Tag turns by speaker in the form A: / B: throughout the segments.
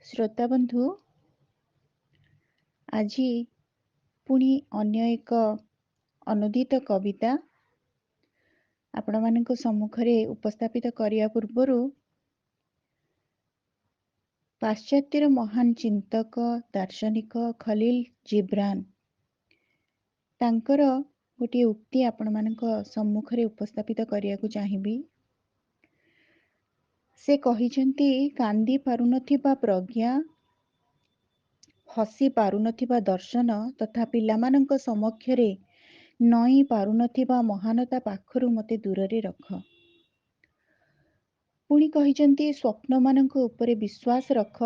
A: ଶ୍ରୋତା ବନ୍ଧୁ, ଆଜି ପୁଣି ଅନ୍ୟ ଏକ ଅନୁଦିତ କବିତା ଆପଣମାନଙ୍କ ସମ୍ମୁଖରେ ଉପସ୍ଥାପିତ କରିବା ପୂର୍ବରୁ ପାଶ୍ଚାତ୍ୟର ମହାନ ଚିନ୍ତକ ଦାର୍ଶନିକ ଖଲିଲ ଜିବ୍ରାନ ତାଙ୍କର ଗୋଟିଏ ଉକ୍ତି ଆପଣମାନଙ୍କ ସମ୍ମୁଖରେ ଉପସ୍ଥାପିତ କରିବାକୁ ଚାହିଁବି। ସେ କହିଛନ୍ତି, କାନ୍ଦି ପାରୁନଥିବା ପ୍ରଜ୍ଞା, ହସି ପାରୁନଥିବା ଦର୍ଶନ ତଥା ପିଲାମାନଙ୍କ ସମକ୍ଷରେ ନଇଁ ପାରୁନଥିବା ମହାନତା ପାଖରୁ ମୋତେ ଦୂରରେ ରଖ। ପୁଣି କହିଛନ୍ତି, ସ୍ୱପ୍ନମାନଙ୍କ ଉପରେ ବିଶ୍ୱାସ ରଖ,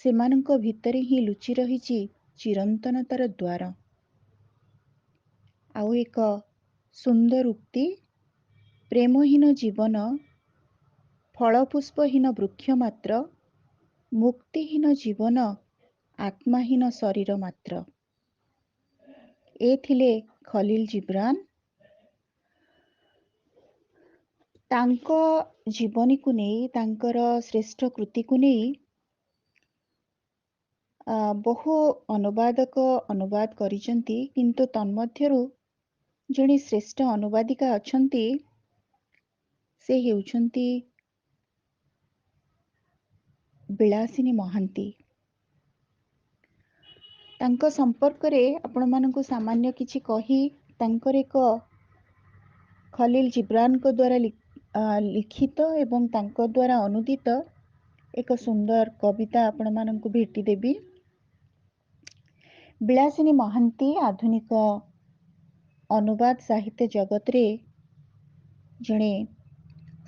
A: ସେମାନଙ୍କ ଭିତରେ ହିଁ ଲୁଚି ରହିଛି ଚିରନ୍ତନତାର ଦ୍ୱାର। ଆଉ ଏକ ସୁନ୍ଦର ଉକ୍ତି, ପ୍ରେମହୀନ ଜୀବନ ଫଳପୁଷ୍ପହୀନ ବୃକ୍ଷ ମାତ୍ର, ମୁକ୍ତିହୀନ ଜୀବନ ଆତ୍ମାହୀନ ଶରୀର ମାତ୍ର। ଏ ଥିଲେ ଖଲିଲ ଜିବ୍ରାନ। ତାଙ୍କ ଜୀବନୀକୁ ନେଇ, ତାଙ୍କର ଶ୍ରେଷ୍ଠ କୃତିକୁ ନେଇ ବହୁ ଅନୁବାଦକ ଅନୁବାଦ କରିଛନ୍ତି, କିନ୍ତୁ ତନ୍ମଧ୍ୟରୁ ଜଣେ ଶ୍ରେଷ୍ଠ ଅନୁବାଦିକା ଅଛନ୍ତି, ସେ ହେଉଛନ୍ତି ବିଳାସିନୀ ମହାନ୍ତି। ତାଙ୍କ ସମ୍ପର୍କରେ ଆପଣମାନଙ୍କୁ ସାମାନ୍ୟ କିଛି କହି, ତାଙ୍କର ଏକ ଖଲିଲ ଜିବ୍ରାନଙ୍କ ଦ୍ୱାରା ଲିଖିତ ଏବଂ ତାଙ୍କ ଦ୍ୱାରା ଅନୁଦିତ ଏକ ସୁନ୍ଦର କବିତା ଆପଣମାନଙ୍କୁ ଭେଟି ଦେବି। ବିଳାସିନୀ ମହାନ୍ତି ଆଧୁନିକ ଅନୁବାଦ ସାହିତ୍ୟ ଜଗତରେ ଜଣେ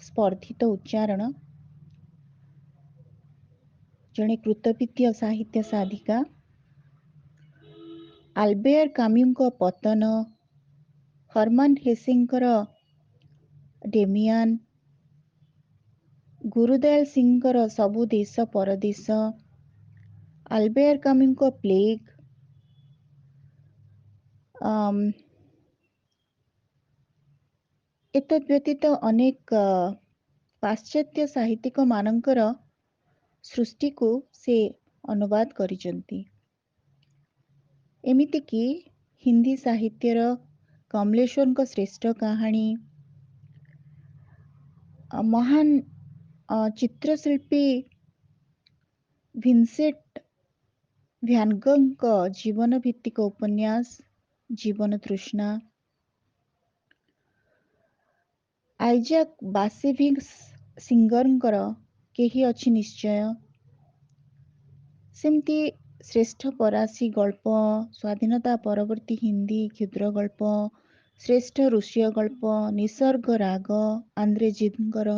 A: ସ୍ପର୍ଦ୍ଧିତ ଉଚ୍ଚାରଣ, ଜଣେ କୃତବିଦ୍ୟ ସାହିତ୍ୟ ସାଧିକା। ଆଲବେୟର କାମ୍ୟୁଙ୍କ ପତନ, ହରମାନ ହେସେଙ୍କର ଡେମିଆନ, ଗୁରୁଦୟାଲ ସିଂଙ୍କର ସବୁ ଦେଶ ପରଦେଶ, ଆଲବେୟର କାମ୍ୟୁଙ୍କ ପ୍ଲେଗ, ଏତଦ୍ ବ୍ୟତୀତ ଅନେକ ପାଶ୍ଚାତ୍ୟ ସାହିତ୍ୟିକ ମାନଙ୍କର ସୃଷ୍ଟିକୁ ସେ ଅନୁବାଦ କରିଛନ୍ତି। ଏମିତିକି ହିନ୍ଦୀ ସାହିତ୍ୟର କମଲେଶ୍ୱରଙ୍କ ଶ୍ରେଷ୍ଠ କାହାଣୀ, ମହାନ ଚିତ୍ରଶିଳ୍ପୀ ଭିନସେଣ୍ଟ ଭ୍ୟାନ ଗୋଙ୍କ ଜୀବନ ଭିତ୍ତିକ ଉପନ୍ୟାସ ଜୀବନ ତୃଷ୍ଣା, ଆଇଜାକ୍ ବାସେଭିକ୍ସ ସିଙ୍ଗରଙ୍କର କେହି ଅଛି ନିଶ୍ଚୟ, ସେମିତି ଶ୍ରେଷ୍ଠ ଫରାସୀ ଗଳ୍ପ, ସ୍ୱାଧୀନତା ପରବର୍ତ୍ତୀ ହିନ୍ଦୀ କ୍ଷୁଦ୍ର ଗଳ୍ପ, ଶ୍ରେଷ୍ଠ ରୁଷୀୟ ଗଳ୍ପ ନିସର୍ଗ ରାଗ ଆନ୍ଦ୍ରେଜିଙ୍କର,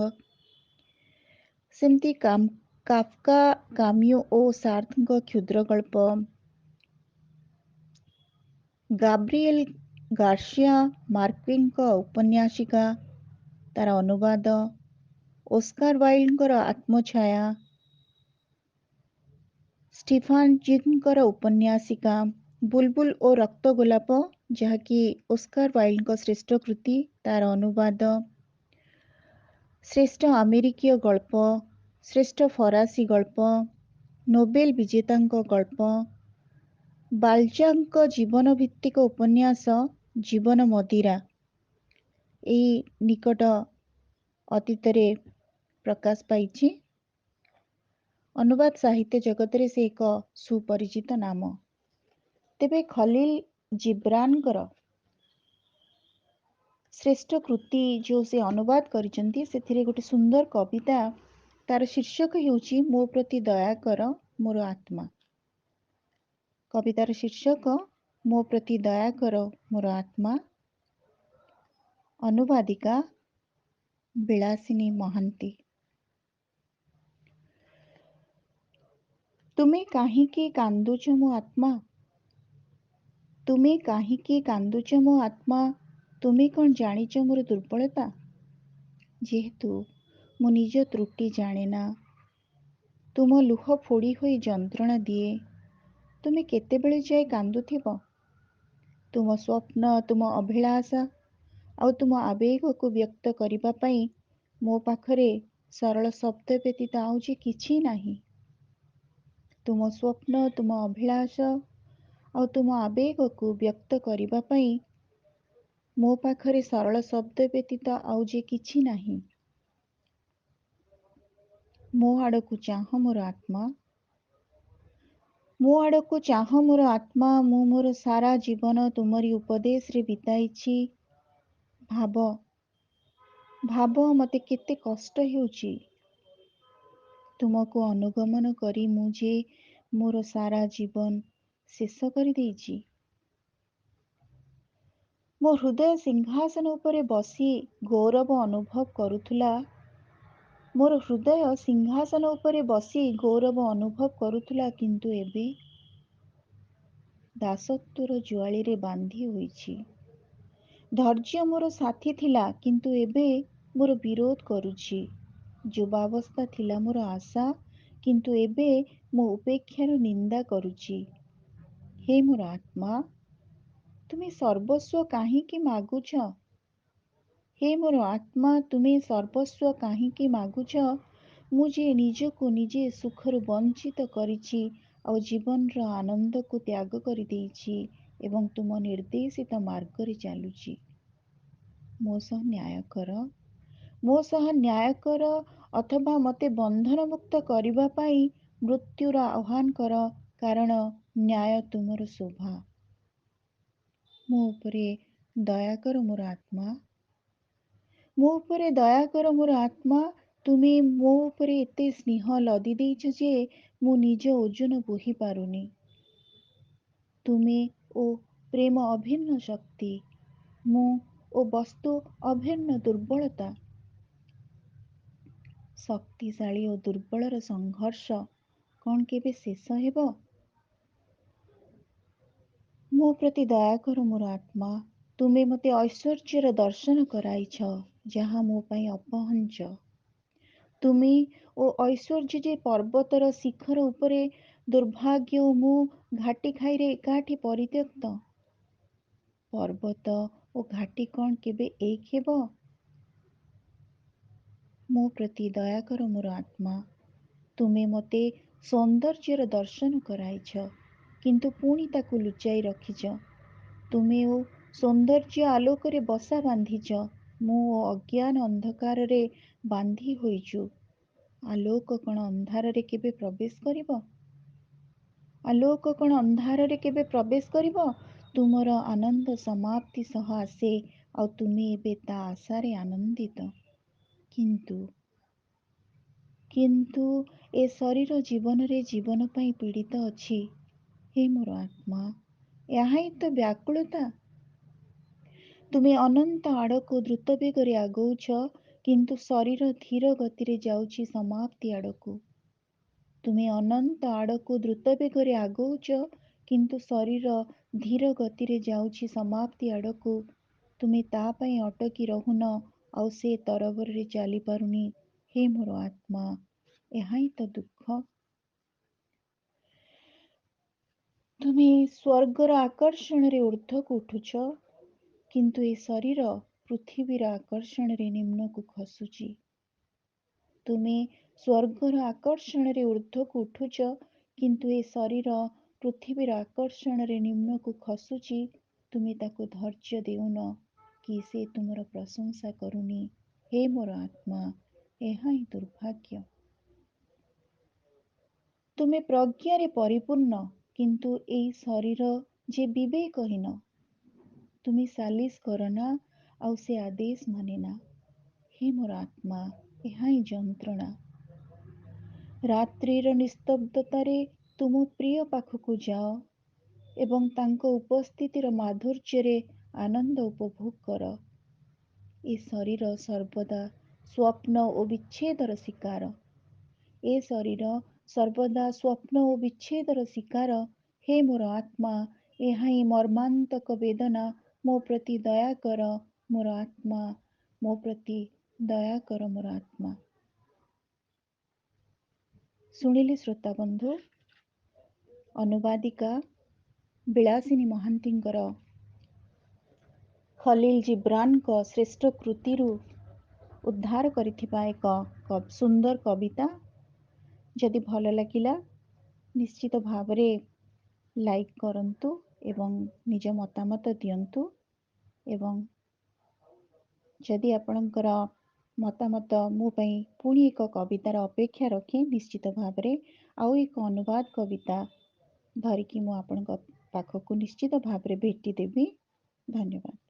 A: ସେମିତି କାଫକା, କାମ୍ୟୁ ଓ ସାର୍ତ୍ରଙ୍କ କ୍ଷୁଦ୍ର ଗଳ୍ପ, ଗାବ୍ରିଏଲ ଗାର୍ସିଆ ମାର୍କେଜ୍ଙ୍କ ଉପନ୍ୟାସିକା, ତାର ଅନୁବାଦ, ଓସ୍କାର ୱାଇଲ୍ଡଙ୍କର ଆତ୍ମଛାୟା, ଷ୍ଟିଫାନ ଜିଙ୍ଗଙ୍କର ଉପନ୍ୟାସିକା ବୁଲବୁଲ ଓ ରକ୍ତ ଗୋଲାପ, ଯାହାକି ଓସ୍କାର ୱାଇଲ୍ଡଙ୍କ ଶ୍ରେଷ୍ଠ କୃତି, ତାର ଅନୁବାଦ, ଶ୍ରେଷ୍ଠ ଆମେରିକୀୟ ଗଳ୍ପ, ଶ୍ରେଷ୍ଠ ଫରାସୀ ଗଳ୍ପ, ନୋବେଲ ବିଜେତାଙ୍କ ଗଳ୍ପ, ବାଲଜାକଙ୍କ ଜୀବନ ଭିତ୍ତିକ ଉପନ୍ୟାସ ଜୀବନ ମଦିରା, ଏହି ନିକଟ ଅତୀତରେ ପ୍ରକାଶ ପାଇଛି। ଅନୁବାଦ ସାହିତ୍ୟ ଜଗତରେ ସେ ଏକ ସୁପରିଚିତ ନାମ। ତେବେ ଖଲିଲ ଜିବ୍ରାନଙ୍କର ଶ୍ରେଷ୍ଠ କୃତି ଯେଉଁ ସେ ଅନୁବାଦ କରିଛନ୍ତି, ସେଥିରେ ଗୋଟେ ସୁନ୍ଦର କବିତା, ତାର ଶୀର୍ଷକ ହେଉଛି ମୋ ପ୍ରତି ଦୟା କର ମୋର ଆତ୍ମା। କବିତାର ଶୀର୍ଷକ ମୋ ପ୍ରତି ଦୟା କର ମୋର ଆତ୍ମା। ଅନୁବାଦିକା ବିଳାସିନୀ ମହାନ୍ତି। ତୁମେ କାହିଁକି କାନ୍ଦୁଛ ମୋ ଆତ୍ମା? ତୁମେ କାହିଁକି କାନ୍ଦୁଛ ମୋ ଆତ୍ମା? ତୁମେ କ'ଣ ଜାଣିଛ ମୋର ଦୁର୍ବଳତା? ଯେହେତୁ ମୁଁ ନିଜ ତ୍ରୁଟି ଜାଣେ ନା, ତୁମ ଲୁହ ଫୋଡ଼ି ହୋଇ ଯନ୍ତ୍ରଣା ଦିଏ। ତୁମେ କେତେବେଳେ ଯାଏ କାନ୍ଦୁଥିବ? ତୁମ ସ୍ୱପ୍ନ, ତୁମ ଅଭିଳାଷା ଆଉ ତୁମ ଆବେଗକୁ ବ୍ୟକ୍ତ କରିବା ପାଇଁ ମୋ ପାଖରେ ସରଳ ଶବ୍ଦ ବ୍ୟତୀତ ଆଉ ଯେ କିଛି ନାହିଁ। ତୁମ ସ୍ୱପ୍ନ, ତୁମ ଅଭିଳାଷ ଆଉ ତୁମ ଆବେଗକୁ ବ୍ୟକ୍ତ କରିବା ପାଇଁ ମୋ ପାଖରେ ସରଳ ଶବ୍ଦ ବ୍ୟତୀତ ଆଉ ଯେ କିଛି ନାହିଁ। ମୋ ଆଡ଼କୁ ଚାହଁ ମୋର ଆତ୍ମା, ମୋ ଆଡ଼କୁ ଚାହଁ ମୋର ଆତ୍ମା। ମୁଁ ମୋର ସାରା ଜୀବନ ତୁମରି ଉପଦେଶରେ ବିତାଇଛି। ଭାବ, ଭାବ ମୋତେ କେତେ କଷ୍ଟ ହେଉଛି। ତୁମକୁ ଅନୁଗମନ କରି ମୁଁ ଯେ ମୋର ସାରା ଜୀବନ ଶେଷ କରିଦେଇଛି। ମୋ ହୃଦୟ ସିଂହାସନ ଉପରେ ବସି ଗୌରବ ଅନୁଭବ କରୁଥିଲା। ମୋର ହୃଦୟ ସିଂହାସନ ଉପରେ ବସି ଗୌରବ ଅନୁଭବ କରୁଥିଲା, କିନ୍ତୁ ଏବେ ଦାସତ୍ୱର ଜୁଆଳିରେ ବାନ୍ଧି ହୋଇଛି। ଧୈର୍ଯ୍ୟ ମୋର ସାଥୀ ଥିଲା, କିନ୍ତୁ ଏବେ ମୋର ବିରୋଧ କରୁଛି। ଯୁବାବସ୍ଥା ଥିଲା ମୋର ଆଶା, କିନ୍ତୁ ଏବେ ମୋ ଉପେକ୍ଷାର ନିନ୍ଦା କରୁଛି। ହେ ମୋର ଆତ୍ମା, ତୁମେ ସର୍ବସ୍ୱ କାହିଁକି ମାଗୁଛ? ହେ ମୋର ଆତ୍ମା, ତୁମେ ସର୍ବସ୍ୱ କାହିଁକି ମାଗୁଛ? ମୁଁ ଯେ ନିଜକୁ ନିଜେ ସୁଖରୁ ବଞ୍ଚିତ କରିଛି ଆଉ ଜୀବନର ଆନନ୍ଦକୁ ତ୍ୟାଗ କରିଦେଇଛି ଏବଂ ତୁମ ନିର୍ଦ୍ଦେଶିତ ମାର୍ଗରେ ଚାଲୁଛି। ମୋ ସହ ନ୍ୟାୟ କର, ମୋ ସହ ନ୍ୟାୟ କର, ଅଥବା ମୋତେ ବନ୍ଧନମୁକ୍ତ କରିବା ପାଇଁ ମୃତ୍ୟୁର ଆହ୍ୱାନ କର, କାରଣ ନ୍ୟାୟ ତୁମର ଶୋଭା। ମୋ ଉପରେ ଦୟା କର ମୋର ଆତ୍ମା, ମୋ ଉପରେ ଦୟା କର ମୋର ଆତ୍ମା। ତୁମେ ମୋ ଉପରେ ଏତେ ସ୍ନେହ ଲଦି ଦେଇଛ ଯେ ମୁଁ ନିଜ ଓଜନ ବୋହି ପାରୁନି। ତୁମେ ଓ ପ୍ରେମ ଅଭିନ୍ନ ଶକ୍ତି, ମୁଁ ଓ ବସ୍ତୁ ଅଭିନ୍ନ ଦୁର୍ବଳତା। ଶକ୍ତିଶାଳୀ ଓ ଦୁର୍ବଳର ସଂଘର୍ଷ କ'ଣ କେବେ ଶେଷ ହେବ? ମୋ ପ୍ରତି ଦୟା କର ମୋର ଆତ୍ମା। ତୁମେ ମୋତେ ଐଶ୍ୱର୍ଯ୍ୟର ଦର୍ଶନ କରାଇଛ, ଯାହା ମୋ ପାଇଁ ଅପହଞ୍ଚ। ତୁମେ ଓ ଐଶ୍ୱର୍ଯ୍ୟ ଯେ ପର୍ବତର ଶିଖର ଉପରେ, ଦୁର୍ଭାଗ୍ୟ ଓ ମୁଁ ଘାଟି ଖାଇରେ ଏକାଠି ପରିତ୍ୟକ୍ତ। ପର୍ବତ ଓ ଘାଟି କ'ଣ କେବେ ଏକ ହେବ? ମୋ ପ୍ରତି ଦୟା କର ମୋର ଆତ୍ମା। ତୁମେ ମୋତେ ସୌନ୍ଦର୍ଯ୍ୟର ଦର୍ଶନ କରାଇଛ, କିନ୍ତୁ ପୁଣି ତାକୁ ଲୁଚାଇ ରଖିଛ। ତୁମେ ଓ ସୌନ୍ଦର୍ଯ୍ୟ ଆଲୋକରେ ବସା ବାନ୍ଧିଛ, ମୁଁ ଓ ଅଜ୍ଞାନ ଅନ୍ଧକାରରେ ବାନ୍ଧି ହୋଇଛୁ। ଆଲୋକ କ'ଣ ଅନ୍ଧାରରେ କେବେ ପ୍ରବେଶ କରିବ? ଆଲୋକ କ'ଣ ଅନ୍ଧାରରେ କେବେ ପ୍ରବେଶ କରିବ? ତୁମର ଆନନ୍ଦ ସମାପ୍ତି ସହ ଆସେ, ଆଉ ତୁମେ ଏବେ ତା ଆଶାରେ ଆନନ୍ଦିତ। କିନ୍ତୁ ଏ ଶରୀର ଜୀବନରେ ଜୀବନ ପାଇଁ ପୀଡ଼ିତ ଅଛି। ହେ ମୋର ଆତ୍ମା, ଏହା ହିଁ ତ ବ୍ୟାକୁଳତା। ତୁମେ ଅନନ୍ତ ଆଡ଼କୁ ଦ୍ରୁତ ବେଗରେ ଆଗଉଛ, କିନ୍ତୁ ଶରୀର ଧୀର ଗତିରେ ଯାଉଛି ସମାପ୍ତି ଆଡ଼କୁ। ତୁମେ ଅନନ୍ତ ଆଡ଼କୁ ଦ୍ରୁତ ବେଗରେ ଆଗଉଛ, କିନ୍ତୁ ଶରୀର ଧୀର ଗତିରେ ଯାଉଛି ସମାପ୍ତି ଆଡ଼କୁ। ତୁମେ ତା ପାଇଁ ଅଟକି ରହୁନ, ଆଉ ସେ ତରବରରେ ଚାଲିପାରୁନି। ହେ ମୋର ଆତ୍ମା, ଏହା ହିଁ ତ ଦୁଃଖ। ତୁମେ ସ୍ୱର୍ଗର ଆକର୍ଷଣରେ ଊର୍ଦ୍ଧ୍ୱକୁ ଉଠୁଛ, କିନ୍ତୁ ଏ ଶରୀର ପୃଥିବୀର ଆକର୍ଷଣରେ ନିମ୍ନକୁ ଖସୁଛି। ତୁମେ ସ୍ୱର୍ଗର ଆକର୍ଷଣରେ ଊର୍ଦ୍ଧ୍ୱକୁ ଉଠୁଛ, କିନ୍ତୁ ଏ ଶରୀର ପୃଥିବୀର ଆକର୍ଷଣରେ ନିମ୍ନକୁ ଖସୁଛି। ତୁମେ ତାକୁ ଧୈର୍ଯ୍ୟ ଦେଉନ କି ସେ ତୁମର ପ୍ରଶଂସା କରୁନି। ହେ ମୋର ଆତ୍ମା, ଏହା ହିଁ ଦୁର୍ଭାଗ୍ୟ। ତୁମେ ପ୍ରଜ୍ଞାରେ ପରିପୂର୍ଣ୍ଣ, କିନ୍ତୁ ଏଇ ଶରୀର ଯେ ବିବେକହୀନ। ତୁମେ ସାଲିସ କରନା, ଆଉ ସେ ଆଦେଶ ମାନେନା। ହେ ମୋର ଆତ୍ମା, ଏହା ହିଁ ଯନ୍ତ୍ରଣା। ରାତ୍ରିର ନିସ୍ତବ୍ଧତାରେ ତୁମ ପ୍ରିୟ ପାଖକୁ ଯାଅ ଏବଂ ତାଙ୍କ ଉପସ୍ଥିତିର ମାଧୁର୍ଯ୍ୟରେ ଆନନ୍ଦ ଉପଭୋଗ କର। ଏ ଶରୀର ସର୍ବଦା ସ୍ୱପ୍ନ ଓ ବିଚ୍ଛେଦର ଶିକାର। ଏ ଶରୀର ସର୍ବଦା ସ୍ୱପ୍ନ ଓ ବିଚ୍ଛେଦର ଶିକାର। ହେ ମୋର ଆତ୍ମା, ଏହା ହିଁ ମର୍ମାନ୍ତକ ବେଦନା। ମୋ ପ୍ରତି ଦୟା କର ମୋର ଆତ୍ମା, ମୋ ପ୍ରତି ଦୟା କର ମୋର ଆତ୍ମା। ଶୁଣିଲେ ଶ୍ରୋତାବନ୍ଧୁ, ଅନୁବାଦିକା ବିଳାସିନୀ ମହାନ୍ତିଙ୍କର ଖଲିଲ ଜିବ୍ରାନଙ୍କ ଶ୍ରେଷ୍ଠ କୃତିରୁ ଉଦ୍ଧାର କରିଥିବା ଏକ ସୁନ୍ଦର କବିତା। ଯଦି ଭଲ ଲାଗିଲା ନିଶ୍ଚିତ ଭାବରେ ଲାଇକ୍ କରନ୍ତୁ ଏବଂ ନିଜ ମତାମତ ଦିଅନ୍ତୁ। ଏବଂ ଯଦି ଆପଣଙ୍କର ମତାମତ ମୋ ପାଇଁ ପୁଣି ଏକ କବିତାର ଅପେକ୍ଷା ରଖେ, ନିଶ୍ଚିତ ଭାବରେ ଆଉ ଏକ ଅନୁବାଦ କବିତା ଧରିକି ମୁଁ ଆପଣଙ୍କ ପାଖକୁ ନିଶ୍ଚିତ ଭାବରେ ଭେଟିଦେବି। ଧନ୍ୟବାଦ।